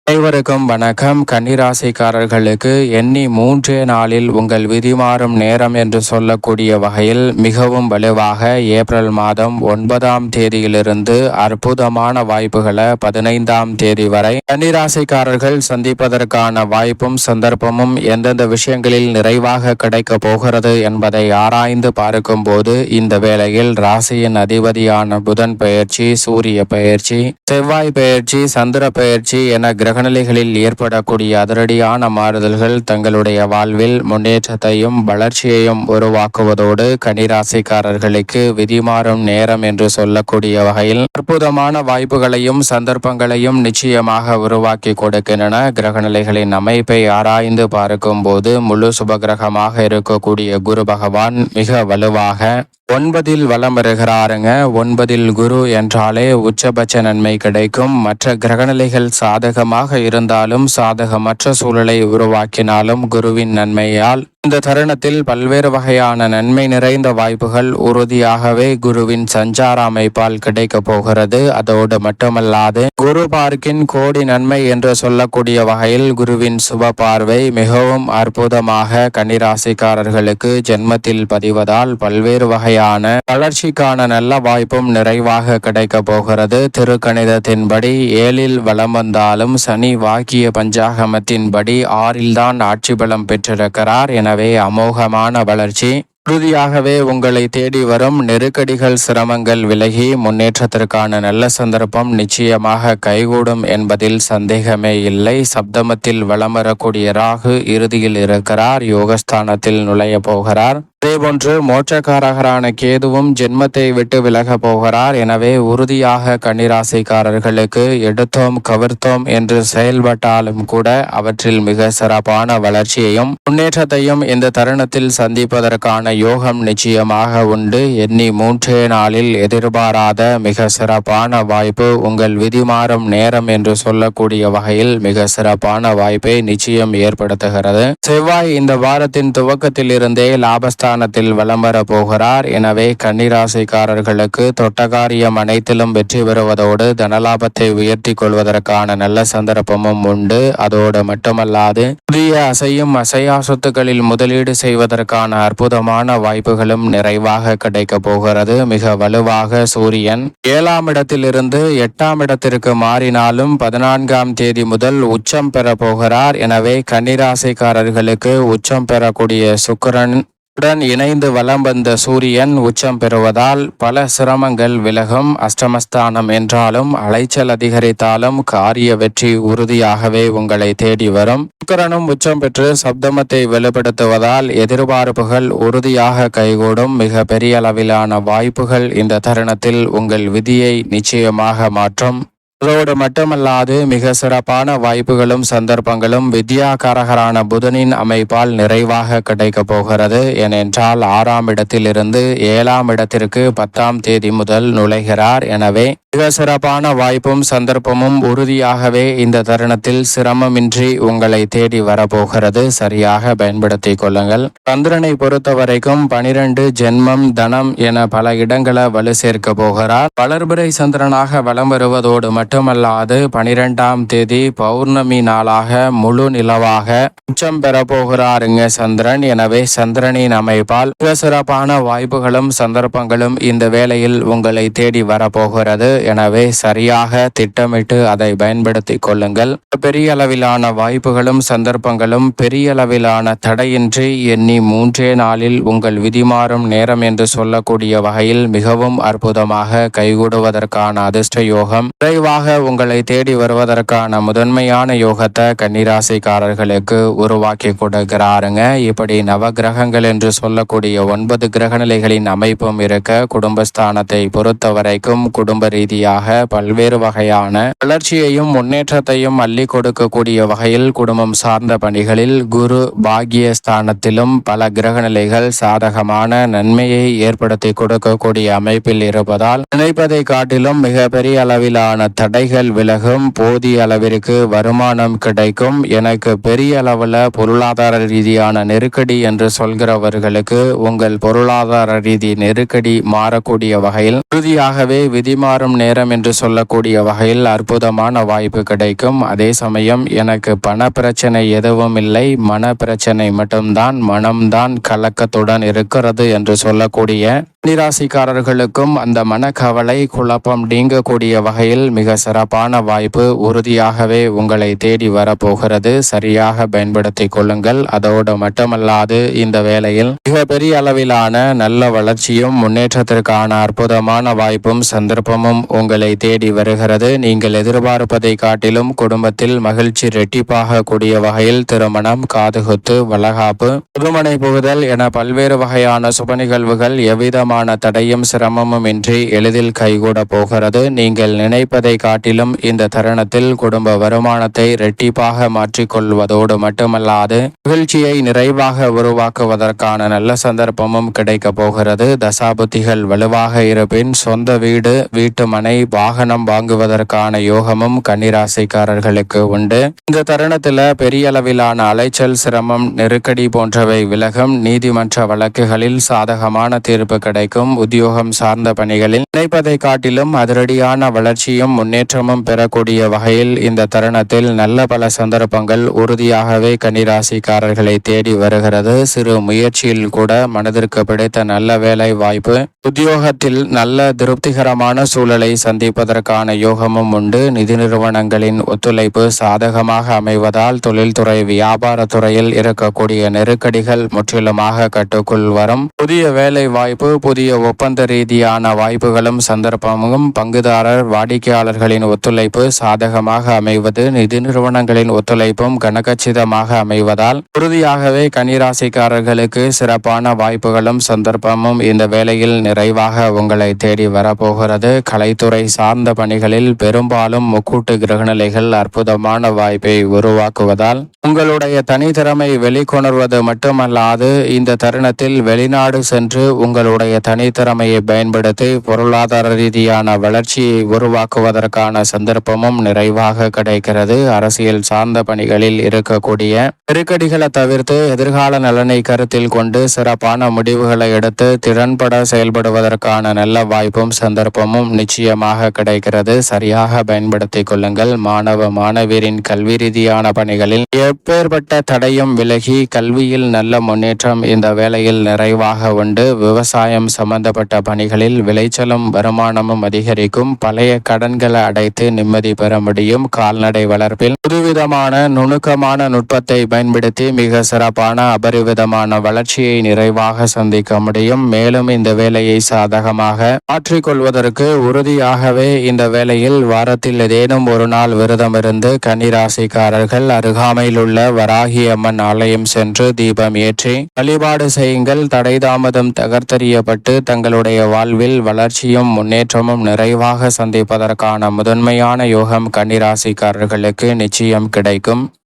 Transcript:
அனைவருக்கும் வணக்கம். கன்னிராசிக்காரர்களுக்கு எண்ணி 3 நாளில் உங்கள் விதி மாறும் நேரம் என்று சொல்லக்கூடிய வகையில் மிகவும் வலுவாக ஏப்ரல் மாதம் 9ஆம் தேதியிலிருந்து அற்புதமான வாய்ப்புகளை 15ஆம் தேதி வரை கன்னிராசிக்காரர்கள் சந்திப்பதற்கான வாய்ப்பும் சந்தர்ப்பமும் எந்தெந்த விஷயங்களில் நிறைவாக கிடைக்க போகிறது என்பதை ஆராய்ந்து பார்க்கும் போது இந்த வேளையில் ராசியின் அதிபதியான புதன் பெயர்ச்சி, சூரிய பெயர்ச்சி, செவ்வாய் பெயர்ச்சி, சந்திர பெயர்ச்சி என கிரகநிலைகளில் ஏற்படக்கூடிய அதிரடியான மாறுதல்கள் தங்களுடைய வாழ்வில் முன்னேற்றத்தையும் வளர்ச்சியையும் உருவாக்குவதோடு கன்னிராசிக்காரர்களுக்கு விதிமாறும் நேரம் என்று சொல்லக்கூடிய வகையில் அற்புதமான வாய்ப்புகளையும் சந்தர்ப்பங்களையும் நிச்சயமாக உருவாக்கி கொடுக்கின்றன. கிரகநிலைகளின் அமைப்பை ஆராய்ந்து பார்க்கும் போது முழு சுபகிரகமாக இருக்கக்கூடிய குரு பகவான் மிக வலுவாக 9இல் வலம் வருகிறாருங்க. 9இல் குரு என்றாலே உச்சபட்ச நன்மை கிடைக்கும். மற்ற கிரகநிலைகள் சாதகமாக இருந்தாலும் சாதகமற்ற சூழலை உருவாக்கினாலும் குருவின் நன்மையால் இந்த தருணத்தில் பல்வேறு வகையான நன்மை நிறைந்த வாய்ப்புகள் உறுதியாகவே குருவின் சஞ்சார அமைப்பால் கிடைக்க போகிறது. அதோடு மட்டுமல்லாது குரு பார்க்கின் கோடி நன்மை என்று சொல்லக்கூடிய வகையில் குருவின் சுப பார்வை மிகவும் அற்புதமாக கன்னிராசிக்காரர்களுக்கு ஜென்மத்தில் பதிவதால் பல்வேறு வகையான வளர்ச்சிக்கான நல்ல வாய்ப்பும் நிறைவாக கிடைக்க போகிறது. திருக்கணிதத்தின்படி 7இல் வலம் வந்தாலும் சனி வாக்கிய பஞ்சாகமத்தின்படி 6இல் தான் ஆட்சி பலம் பெற்றிருக்கிறார். எனவே அமோகமான வளர்ச்சி உறுதியாகவே உங்களை தேடி வரும். நெருக்கடிகள் சிரமங்கள் விலகி முன்னேற்றத்திற்கான நல்ல சந்தர்ப்பம் நிச்சயமாக கைகூடும் என்பதில் சந்தேகமே இல்லை. சப்தமத்தில் வலம் வரக்கூடிய ராகு இறுதியில் இருக்கிறார், யோகஸ்தானத்தில் நுழைய போகிறார். அதேபோன்று மோட்சக்காரகரான கேதுவும் ஜென்மத்தை விட்டு விலக போகிறார். எனவே உறுதியாக கன்னிராசிக்காரர்களுக்கு எடுத்தோம் கவிர்த்தோம் என்று செயல்பட்டாலும் கூட அவற்றில் மிக சிறப்பான வளர்ச்சியையும் முன்னேற்றத்தையும் இந்த தருணத்தில் சந்திப்பதற்கான யோகம் நிச்சயமாக உண்டு. எண்ணி 3 நாளில் எதிர்பாராத மிக சிறப்பான வாய்ப்பு உங்கள் விதி மாறும் நேரம் என்று சொல்லக்கூடிய வகையில் மிக சிறப்பான வாய்ப்பை நிச்சயம் ஏற்படுத்துகிறது. செவ்வாய் இந்த வாரத்தின் துவக்கத்தில் இருந்தே லாபஸ்தான வலம் வர போகிறார். எனவே கன்னிராசிக்காரர்களுக்கு தொட்டகாரியம் அனைத்திலும் வெற்றி பெறுவதோடு தனலாபத்தை உயர்த்தி கொள்வதற்கான நல்ல சந்தர்ப்பமும் உண்டு. அதோடு மட்டுமல்லாது புதிய அசையும் அசையா சொத்துக்களில் முதலீடு செய்வதற்கான அற்புதமான வாய்ப்புகளும் நிறைவாக கிடைக்க போகிறது. மிக வலுவாக சூரியன் 7ஆம் இடத்திலிருந்து 8ஆம் இடத்திற்கு மாறினாலும் 14ஆம் தேதி முதல் உச்சம் பெற போகிறார். எனவே கன்னிராசிக்காரர்களுக்கு உச்சம் பெறக்கூடிய சுக்கிரன் உடன் இணைந்து வலம் வந்த சூரியன் உச்சம் பெறுவதால் பல சிரமங்கள் விலகும். அஷ்டமஸ்தானம் என்றாலும் அலைச்சல் அதிகரித்தாலும் காரிய வெற்றி உறுதியாகவே உங்களை தேடி வரும். சுக்கிரனும் உச்சம் பெற்று சப்தமத்தை வெளிப்படுத்துவதால் எதிர்பார்ப்புகள் உறுதியாக கைகூடும். மிக பெரிய அளவிலான வாய்ப்புகள் இந்த தருணத்தில் உங்கள் விதியை நிச்சயமாக மாற்றும். அதோடு மட்டுமல்லாது மிக சிறப்பான வாய்ப்புகளும் சந்தர்ப்பங்களும் வித்யாகாரகரான புதனின் அமைப்பால் நிறைவாக கிடைக்க போகிறது. ஏனென்றால் 6ஆம் இடத்திலிருந்து 7ஆம் இடத்திற்கு 10ஆம் தேதி முதல் நுழைகிறார். எனவே மிக சிறப்பான வாய்ப்பும் சந்தர்ப்பமும் உறுதியாகவே இந்த தருணத்தில் சிரமமின்றி உங்களை தேடி வரப்போகிறது. சரியாக பயன்படுத்திக் கொள்ளுங்கள். சந்திரனை பொறுத்த வரைக்கும் 12 ஜென்மம் தனம் என பல இடங்களை வலு சேர்க்க போகிறார். வளர்பிறை சந்திரனாக வலம் வருவதோடு மட்டுமல்லாது 12ஆம் தேதி பௌர்ணமி நாளாக முழு நிலவாக உச்சம் பெற போகிறாருங்க சந்திரன். எனவே சந்திரனின் அமைப்பால் மிக சிறப்பான வாய்ப்புகளும் சந்தர்ப்பங்களும் இந்த வேளையில் உங்களை தேடி வரப்போகிறது. எனவே சரியாக திட்டமிட்டு அதை பயன்படுத்திக் கொள்ளுங்கள். பெரிய அளவிலான வாய்ப்புகளும் சந்தர்ப்பங்களும் பெரிய அளவிலான தடையின்றி எண்ணி 3 நாளில் உங்கள் விதிமாறும் நேரம் என்று சொல்லக்கூடிய வகையில் மிகவும் அற்புதமாக கைகூடுவதற்கான அதிர்ஷ்ட யோகம் விரைவாக உங்களை தேடி வருவதற்கான முதன்மையான யோகத்தை கன்னிராசிக்காரர்களுக்கு உருவாக்கி கொடுக்கிறாருங்க. இப்படி நவகிரகங்கள் என்று சொல்லக்கூடிய 9 கிரகநிலைகளின் அமைப்பும் இருக்க குடும்பஸ்தானத்தை பொறுத்த வரைக்கும் குடும்ப ரீதியாக பல்வேறு வகையான வளர்ச்சியையும் முன்னேற்றத்தையும் அள்ளி கொடுக்கக்கூடிய வகையில் குடும்பம் சார்ந்த பணிகளில் குரு பாக்கிய ஸ்தானத்திலும் பல கிரகநிலைகள் சாதகமான நன்மையை ஏற்படுத்தி கொடுக்கக்கூடிய அமைப்பில் இருப்பதால் நினைப்பதை காட்டிலும் மிக பெரிய அளவிலான தடைகள் விலகும். போதிய அளவிற்கு வருமானம் கிடைக்கும். எனக்கு பெரிய அளவில் பொருளாதார ரீதியான நெருக்கடி என்று சொல்கிறவர்களுக்கு உங்கள் பொருளாதார ரீதி நெருக்கடி மாறக்கூடிய வகையில் உறுதியாகவே விதிமாறும் நேரம் என்று சொல்லக்கூடிய வகையில் அற்புதமான வாய்ப்பு கிடைக்கும். அதே சமயம் எனக்கு பண பிரச்சனை எதுவும் இல்லை, மன பிரச்சனை மட்டும்தான், மனம்தான் கலக்கத்துடன் இருக்கிறது என்று சொல்லக்கூடிய கன்னிராசிக்காரர்களுக்கும் அந்த மனக்கவலை குழப்பம் நீங்கக்கூடிய வகையில் மிக சிறப்பான வாய்ப்பு உறுதியாகவே உங்களை தேடி வரப்போகிறது. சரியாக பயன்படுத்திக் கொள்ளுங்கள். அதோடு மட்டுமல்லாது இந்த வேளையில் மிக பெரிய அளவிலான நல்ல வளர்ச்சியும் முன்னேற்றத்திற்கான அற்புதமான வாய்ப்பும் சந்தர்ப்பமும் உங்களை தேடி வருகிறது. நீங்கள் எதிர்பார்ப்பதை காட்டிலும் குடும்பத்தில் மகிழ்ச்சி ரெட்டிப்பாக கூடிய வகையில் திருமணம், காதுகுத்து, வளகாப்பு, புதுமனை புகுதல் என பல்வேறு வகையான சுப நிகழ்வுகள் எவ்விதமான தடையும் சிரமமும் இன்றி எளிதில் கைகூட போகிறது. நீங்கள் நினைப்பதை காட்டிலும் இந்த தருணத்தில் குடும்ப வருமானத்தை ரெட்டிப்பாக மாற்றிக்கொள்வதோடு மட்டுமல்லாது மகிழ்ச்சியை நிறைவாக உருவாக்குவதற்கான நல்ல சந்தர்ப்பமும் கிடைக்க போகிறது. தசாபுத்திகள் வலுவாக இருப்பின் சொந்த வீடு, வீட்டு மனை, வாகனம் வாங்குவதற்கான யோகமும் கன்னிராசிக்காரர்களுக்கு உண்டு. இந்த தருணத்தில் பெரிய அளவிலான அலைச்சல், சிரமம், நெருக்கடி போன்றவை விலகும். நீதிமன்ற வழக்குகளில் சாதகமான தீர்ப்பு கிடைக்கும். உத்தியோகம் சார்ந்த பணிகளில் நினைப்பதை காட்டிலும் அதிரடியான வளர்ச்சியும் முன்னேற்றமும் பெறக்கூடிய வகையில் இந்த தருணத்தில் நல்ல பல சந்தர்ப்பங்கள் உறுதியாகவே கன்னிராசிக்காரர்களை தேடி வருகிறது. சிறு முயற்சியில் கூட மனதிற்கு பிடித்த நல்ல வேலை வாய்ப்பு, உத்தியோகத்தில் நல்ல திருப்திகரமான சூழலை சந்திப்பதற்கான யோகமும் உண்டு. நிதி நிறுவனங்களின் ஒத்துழைப்பு சாதகமாக அமைவதால் தொழில்துறை, வியாபாரத்துறையில் இருக்கக்கூடிய நெருக்கடிகள் முற்றிலுமாக கட்டுக்குள் வரும். புதிய வேலை வாய்ப்பு, புதிய ஒப்பந்த ரீதியான வாய்ப்புகளும் சந்தர்ப்பமும், பங்குதாரர், வாடிக்கையாளர்களின் ஒத்துழைப்பு சாதகமாக அமைவது, நிதி நிறுவனங்களின் ஒத்துழைப்பும் கனகச்சிதமாக அமைவதால் உறுதியாகவே கன்னிராசிக்காரர்களுக்கு சிறப்பான வாய்ப்புகளும் சந்தர்ப்பமும் இந்த வேளையில் நிறைவாக உங்களை தேடி வரப்போகிறது. கலைத்துறை சார்ந்த பணிகளில் பெரும்பாலும் முக்கூட்டு கிரகநிலைகள் அற்புதமான வாய்ப்பை உருவாக்குவதால் உங்களுடைய தனித்திறமை வெளிக்கொணர்வது மட்டுமல்லாது இந்த தருணத்தில் வெளிநாடு சென்று உங்களுடைய தனித்திறமையை பயன்படுத்தி பொருளாதார ரீதியான வளர்ச்சியை உருவாக்குவதற்கான சந்தர்ப்பமும் நிறைவாக கிடைக்கிறது. அரசியல் சார்ந்த பணிகளில் இருக்கக்கூடிய நெருக்கடிகளை தவிர்த்து எதிர்கால நலனை கருத்தில் கொண்டு சிறப்பான முடிவுகளை எடுத்து திறன்பட செயல்படுவதற்கான நல்ல வாய்ப்பும் சந்தர்ப்பமும் நிச்சயமாக கிடைக்கிறது. சரியாக பயன்படுத்திக் கொள்ளுங்கள். மாணவ மாணவியரின் கல்வி ரீதியான பணிகளில் எப்பேற்பட்ட தடையும் விலகி கல்வியில் நல்ல முன்னேற்றம் இந்த வேளையில் நிறைவாக உண்டு. விவசாயம் சம்பந்தப்பட்ட பணிகளில் விளைச்சலும் வருமானமும் அதிகரிக்கும். பழைய கடன்களை அடைத்து நிம்மதி பெற முடியும். கால்நடை வளர்ப்பில் புதுவிதமான நுணுக்கமான நுட்பத்தை பயன்படுத்தி மிக சிறப்பான அபரிவிதமான வளர்ச்சியை நிறைவாக சந்திக்க முடியும். மேலும் இந்த வேலையை சாதகமாக மாற்றிக்கொள்வதற்கு உறுதியாகவே இந்த வேளையில் வாரத்தில் ஏதேனும் ஒரு நாள் விரதம் இருந்து கன்னிராசிக்காரர்கள் அருகாமையில் உள்ள வராகி அம்மன் ஆலயம் சென்று தீபம் ஏற்றி வழிபாடு செய்யுங்கள். தடை தாமதம் தகர்த்தெறியப்பட்டு தங்களுடைய வாழ்வில் வளர்ச்சியும் முன்னேற்றமும் நிறைவாக சந்திப்பதற்கான முதன்மையான யோகம் கன்னிராசிக்காரர்களுக்கு நிச்சயம் கிடைக்கும்.